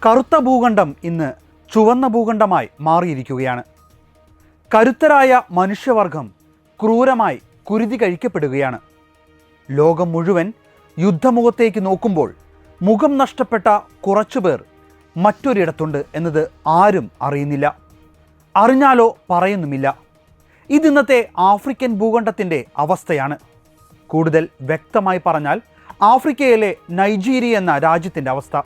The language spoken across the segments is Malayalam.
കറുത്ത ഭൂഖണ്ഡം ഇന്ന് ചുവന്ന ഭൂഖണ്ഡമായി മാറിയിരിക്കുകയാണ്. കരുത്തരായ മനുഷ്യവർഗം ക്രൂരമായി കുരുതി കഴിക്കപ്പെടുകയാണ്. ലോകം മുഴുവൻ യുദ്ധമുഖത്തേക്ക് നോക്കുമ്പോൾ മുഖം നഷ്ടപ്പെട്ട കുറച്ചുപേർ മറ്റൊരിടത്തുണ്ട് എന്നത് ആരും അറിയുന്നില്ല. അറിഞ്ഞാലോ പറയുന്നുമില്ല. ഇതിന്നത്തെ ആഫ്രിക്കൻ ഭൂഖണ്ഡത്തിൻ്റെ അവസ്ഥയാണ്. കൂടുതൽ വ്യക്തമായി പറഞ്ഞാൽ ആഫ്രിക്കയിലെ നൈജീരിയ എന്ന രാജ്യത്തിൻ്റെ അവസ്ഥ.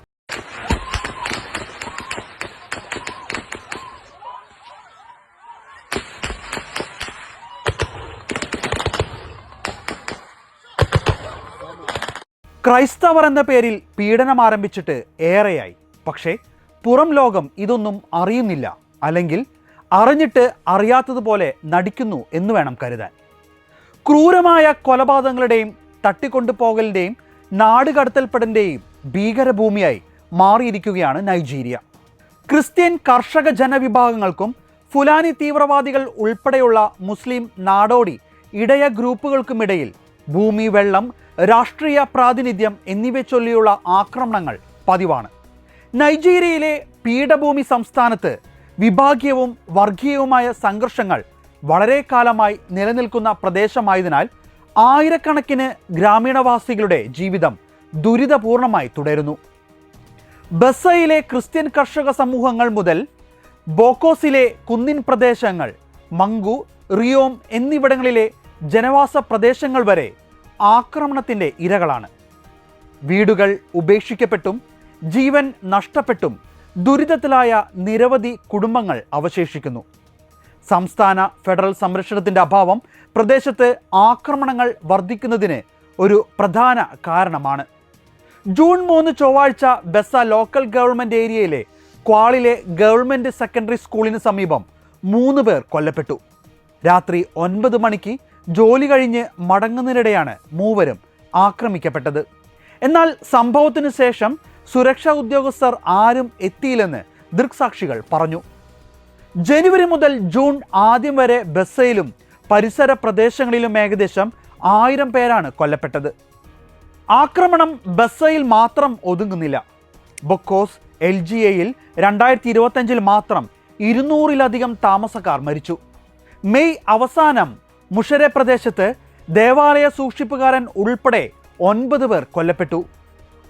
ക്രൈസ്തവർ എന്ന പേരിൽ പീഡനം ആരംഭിച്ചിട്ട് ഏറെയായി. പക്ഷേ പുറം ലോകം ഇതൊന്നും അറിയുന്നില്ല, അല്ലെങ്കിൽ അറിഞ്ഞിട്ട് അറിയാത്തതുപോലെ നടിക്കുന്നു എന്ന് വേണം കരുതാൻ. ക്രൂരമായ കൊലപാതകങ്ങളുടെയും തട്ടിക്കൊണ്ടുപോകലിൻ്റെയും നാടുകടത്തൽപ്പെടലിൻ്റെയും ഭീകരഭൂമിയായി മാറിയിരിക്കുകയാണ് നൈജീരിയ. ക്രിസ്ത്യൻ കർഷക ജനവിഭാഗങ്ങൾക്കും ഫുലാനി തീവ്രവാദികൾ ഉൾപ്പെടെയുള്ള മുസ്ലിം നാടോടി ഇടയ ഗ്രൂപ്പുകൾക്കുമിടയിൽ ഭൂമി, വെള്ളം, രാഷ്ട്രീയ പ്രാതിനിധ്യം എന്നിവയെ ചൊല്ലിയുള്ള ആക്രമണങ്ങൾ പതിവാണ്. നൈജീരിയയിലെ പീഠഭൂമി സംസ്ഥാനത്ത് വിഭാഗീയവും വർഗീയവുമായ സംഘർഷങ്ങൾ വളരെ കാലമായി നിലനിൽക്കുന്ന പ്രദേശമായതിനാൽ ആയിരക്കണക്കിന് ഗ്രാമീണവാസികളുടെ ജീവിതം ദുരിതപൂർണമായി തുടരുന്നു. ബസയിലെ ക്രിസ്ത്യൻ കർഷക സമൂഹങ്ങൾ മുതൽ ബോക്കോസിലെ കുന്നിൻ പ്രദേശങ്ങൾ, മങ്കു, റിയോം എന്നിവിടങ്ങളിലെ ജനവാസ പ്രദേശങ്ങൾ വരെ ആക്രമണത്തിൻ്റെ ഇരകളാണ്. വീടുകൾ ഉപേക്ഷിക്കപ്പെട്ടും ജീവൻ നഷ്ടപ്പെട്ടും ദുരിതത്തിലായ നിരവധി കുടുംബങ്ങൾ അവശേഷിക്കുന്നു. സംസ്ഥാന ഫെഡറൽ സംരക്ഷണത്തിൻ്റെ അഭാവം പ്രദേശത്ത് ആക്രമണങ്ങൾ വർദ്ധിക്കുന്നതിന് ഒരു പ്രധാന കാരണമാണ്. ജൂൺ 3 ചൊവ്വാഴ്ച ബെസ ലോക്കൽ ഗവൺമെൻറ് ഏരിയയിലെ ക്വാളിലെ ഗവൺമെൻറ് സെക്കൻഡറി സ്കൂളിന് സമീപം 3 പേർ കൊല്ലപ്പെട്ടു. രാത്രി 9 മണിക്ക് ജോലി കഴിഞ്ഞ് മടങ്ങുന്നതിനിടെയാണ് മൂവരും ആക്രമിക്കപ്പെട്ടത്. എന്നാൽ സംഭവത്തിനു ശേഷം സുരക്ഷാ ഉദ്യോഗസ്ഥർ ആരും എത്തിയില്ലെന്ന് ദൃക്സാക്ഷികൾ പറഞ്ഞു. ജനുവരി മുതൽ ജൂൺ ആദ്യം വരെ ബസയിലും പരിസര പ്രദേശങ്ങളിലും ഏകദേശം 1000 പേരാണ് കൊല്ലപ്പെട്ടത്. ആക്രമണം ബസയിൽ മാത്രം ഒതുങ്ങുന്നില്ല. ബൊക്കോസ് LGAയിൽ 2025 മാത്രം 200-ലധികം താമസക്കാർ മരിച്ചു. മെയ് അവസാനം മുഷരെ പ്രദേശത്ത് ദേവാലയ സൂക്ഷിപ്പുകാരൻ ഉൾപ്പെടെ 9 പേർ കൊല്ലപ്പെട്ടു.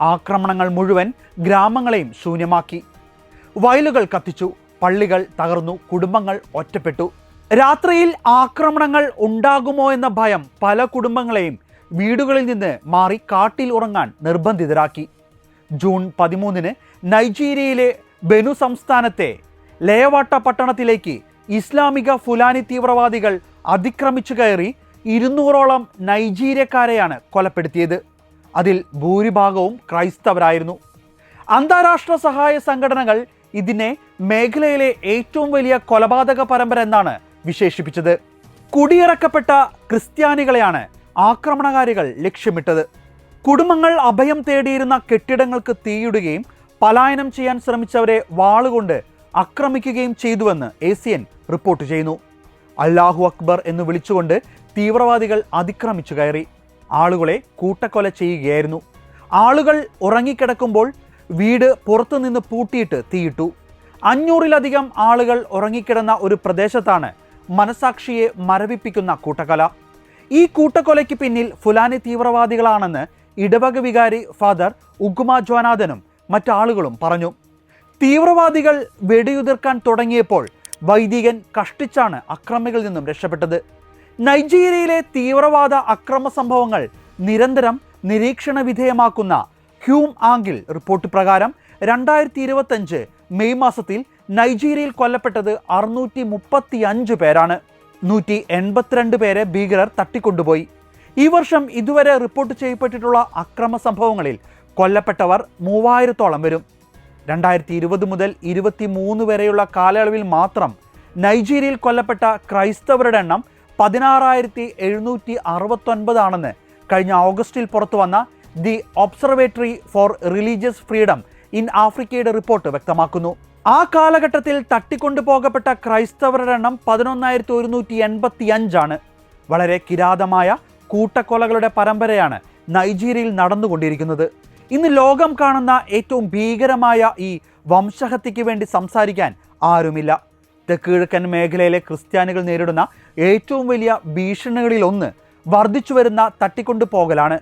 ആക്രമണങ്ങൾ മുഴുവൻ ഗ്രാമങ്ങളെയും ശൂന്യമാക്കി. വയലുകൾ കത്തിച്ചു, പള്ളികൾ തകർന്നു, കുടുംബങ്ങൾ ഒറ്റപ്പെട്ടു. രാത്രിയിൽ ആക്രമണങ്ങൾ ഉണ്ടാകുമോ എന്ന ഭയം പല കുടുംബങ്ങളെയും വീടുകളിൽ നിന്ന് മാറി കാട്ടിൽ ഉറങ്ങാൻ നിർബന്ധിതരാക്കി. ജൂൺ 13 നൈജീരിയയിലെ ബെനു സംസ്ഥാനത്തെ ലേവാട്ട പട്ടണത്തിലേക്ക് ഇസ്ലാമിക ഫുലാനി തീവ്രവാദികൾ അതിക്രമിച്ചു കയറി 200ഓളം നൈജീരിയക്കാരെയാണ് കൊലപ്പെടുത്തിയത്. അതിൽ ഭൂരിഭാഗവും ക്രൈസ്തവരായിരുന്നു. അന്താരാഷ്ട്ര സഹായ സംഘടനകൾ ഇതിനെ മേഖലയിലെ ഏറ്റവും വലിയ കൊലപാതക പരമ്പര എന്നാണ് വിശേഷിപ്പിച്ചത്. കുടിയിറക്കപ്പെട്ട ക്രിസ്ത്യാനികളെയാണ് ആക്രമണകാരികൾ ലക്ഷ്യമിട്ടത്. കുടുംബങ്ങൾ അഭയം തേടിയിരുന്ന കെട്ടിടങ്ങൾക്ക് തീയിടുകയും പലായനം ചെയ്യാൻ ശ്രമിച്ചവരെ വാളുകൊണ്ട് ആക്രമിക്കുകയും ചെയ്തുവെന്ന് ACN റിപ്പോർട്ട് ചെയ്യുന്നു. അല്ലാഹു അക്ബർ എന്ന് വിളിച്ചുകൊണ്ട് തീവ്രവാദികൾ അതിക്രമിച്ചു കയറി ആളുകളെ കൂട്ടക്കൊല ചെയ്യുകയായിരുന്നു. ആളുകൾ ഉറങ്ങിക്കിടക്കുമ്പോൾ വീട് പുറത്തുനിന്ന് പൂട്ടിയിട്ട് തീയിട്ടു. 500-ലധികം ആളുകൾ ഉറങ്ങിക്കിടന്ന ഒരു പ്രദേശത്താണ് മനസാക്ഷിയെ മരവിപ്പിക്കുന്ന കൂട്ടക്കൊല. ഈ കൂട്ടക്കൊലയ്ക്ക് പിന്നിൽ ഫുലാനി തീവ്രവാദികളാണെന്ന് ഇടവക വികാരി ഫാദർ ഉഗ്മ ജോനാഥനും മറ്റാളുകളും പറഞ്ഞു. തീവ്രവാദികൾ വെടിയുതിർക്കാൻ തുടങ്ങിയപ്പോൾ വൈദികൻ കഷ്ടിച്ചാണ് അക്രമികളിൽ നിന്നും രക്ഷപ്പെട്ടത്. നൈജീരിയയിലെ തീവ്രവാദ അക്രമ സംഭവങ്ങൾ നിരന്തരം നിരീക്ഷണ വിധേയമാക്കുന്ന ഹ്യൂം ആംഗിൾ റിപ്പോർട്ട് പ്രകാരം 2025 മെയ് മാസത്തിൽ നൈജീരിയയിൽ കൊല്ലപ്പെട്ടത് 635 പേരാണ്. 182 പേരെ ഭീകരർ തട്ടിക്കൊണ്ടുപോയി. ഈ വർഷം ഇതുവരെ റിപ്പോർട്ട് ചെയ്യപ്പെട്ടിട്ടുള്ള അക്രമ സംഭവങ്ങളിൽ കൊല്ലപ്പെട്ടവർ 3000-ഓളം വരും. 2020 മുതൽ 23 വരെയുള്ള കാലയളവിൽ മാത്രം നൈജീരിയയിൽ കൊല്ലപ്പെട്ട ക്രൈസ്തവരുടെ എണ്ണം 16,769 ആണെന്ന് കഴിഞ്ഞ ഓഗസ്റ്റിൽ പുറത്തു വന്ന the observatory for religious freedom in ആഫ്രിക്കയുടെ റിപ്പോർട്ട് വ്യക്തമാക്കുന്നു. ആ കാലഘട്ടത്തിൽ തട്ടിക്കൊണ്ടുപോകപ്പെട്ട ക്രൈസ്തവരുടെ എണ്ണം 11,185 ആണ്. വളരെ കിരാതമായ കൂട്ടക്കൊലകളുടെ പരമ്പരയാണ് നൈജീരിയയിൽ നടന്നുകൊണ്ടിരിക്കുന്നത്. ഇന്ന് ലോകം കാണുന്ന ഏറ്റവും ഭീകരമായ ഈ വംശഹത്യയ്ക്ക് വേണ്ടി സംസാരിക്കാൻ ആരുമില്ല. തെക്കുകിഴക്കൻ മേഖലയിലെ ക്രിസ്ത്യാനികൾ നേരിടുന്ന ഏറ്റവും വലിയ ഭീഷണികളിലൊന്ന് വർദ്ധിച്ചുവരുന്ന തട്ടിക്കൊണ്ടുപോകലാണ്.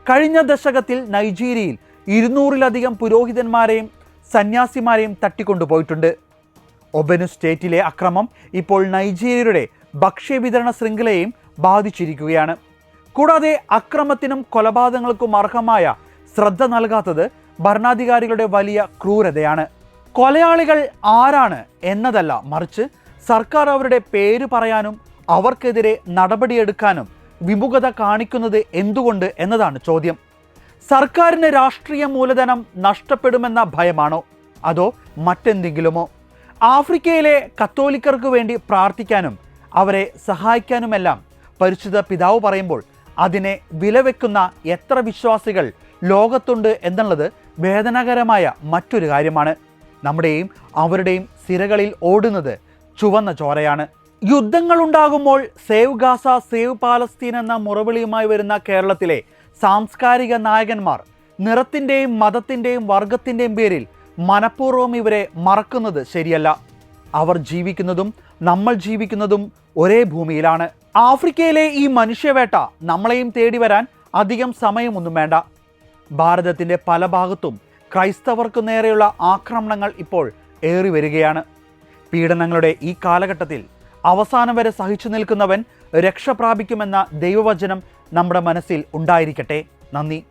കഴിഞ്ഞ ദശകത്തിൽ നൈജീരിയയിൽ 200-ലധികം പുരോഹിതന്മാരെയും സന്യാസിമാരെയും തട്ടിക്കൊണ്ടുപോയിട്ടുണ്ട്. ഒബനു സ്റ്റേറ്റിലെ അക്രമം ഇപ്പോൾ നൈജീരിയയുടെ ഭക്ഷ്യവിതരണ ശൃംഖലയെയും ബാധിച്ചിരിക്കുകയാണ്. കൂടാതെ അക്രമത്തിനും കൊലപാതകങ്ങൾക്കും അർഹമായ ശ്രദ്ധ നൽകാത്തത് ഭരണാധികാരികളുടെ വലിയ ക്രൂരതയാണ്. കൊലയാളികൾ ആരാണ് എന്നതല്ല, മറിച്ച് സർക്കാർ അവരുടെ പേര് പറയാനും അവർക്കെതിരെ നടപടിയെടുക്കാനും വിമുഖത കാണിക്കുന്നത് എന്തുകൊണ്ട് എന്നതാണ് ചോദ്യം. സർക്കാരിന് രാഷ്ട്രീയ മൂലധനം നഷ്ടപ്പെടുമെന്ന ഭയമാണോ, അതോ മറ്റെന്തെങ്കിലുമോ? ആഫ്രിക്കയിലെ കത്തോലിക്കർക്ക് വേണ്ടി പ്രാർത്ഥിക്കാനും അവരെ സഹായിക്കാനുമെല്ലാം പരിശുദ്ധ പിതാവ് പറയുമ്പോൾ അതിനെ വിലവെക്കുന്ന എത്ര വിശ്വാസികൾ ലോകത്തുണ്ട് എന്നുള്ളത് വേദനാകരമായ മറ്റൊരു കാര്യമാണ്. നമ്മുടെയും അവരുടെയും സിരകളിൽ ഓടുന്നത് ചുവന്ന ചോരയാണ്. യുദ്ധങ്ങളുണ്ടാകുമ്പോൾ സേവ് ഗാസ, സേവ് പാലസ്തീൻ എന്ന മുറവിളിയുമായി വരുന്ന കേരളത്തിലെ സാംസ്കാരിക നായകന്മാർ നിറത്തിൻ്റെയും മതത്തിൻ്റെയും വർഗത്തിൻ്റെയും പേരിൽ മനഃപൂർവ്വം ഇവരെ മറക്കുന്നത് ശരിയല്ല. അവർ ജീവിക്കുന്നതും നമ്മൾ ജീവിക്കുന്നതും ഒരേ ഭൂമിയിലാണ്. ആഫ്രിക്കയിലെ ഈ മനുഷ്യവേട്ട നമ്മളെയും തേടി വരാൻ അധികം സമയമൊന്നും വേണ്ട. ഭാരതത്തിൻ്റെ പല ഭാഗത്തും ക്രൈസ്തവർക്ക് നേരെയുള്ള ആക്രമണങ്ങൾ ഇപ്പോൾ ഏറി വരികയാണ്. പീഡനങ്ങളുടെ ഈ കാലഘട്ടത്തിൽ അവസാനം വരെ സഹിച്ചു നിൽക്കുന്നവൻ രക്ഷ പ്രാപിക്കുമെന്ന ദൈവവചനം നമ്മുടെ മനസ്സിൽ ഉണ്ടായിരിക്കട്ടെ. നന്ദി.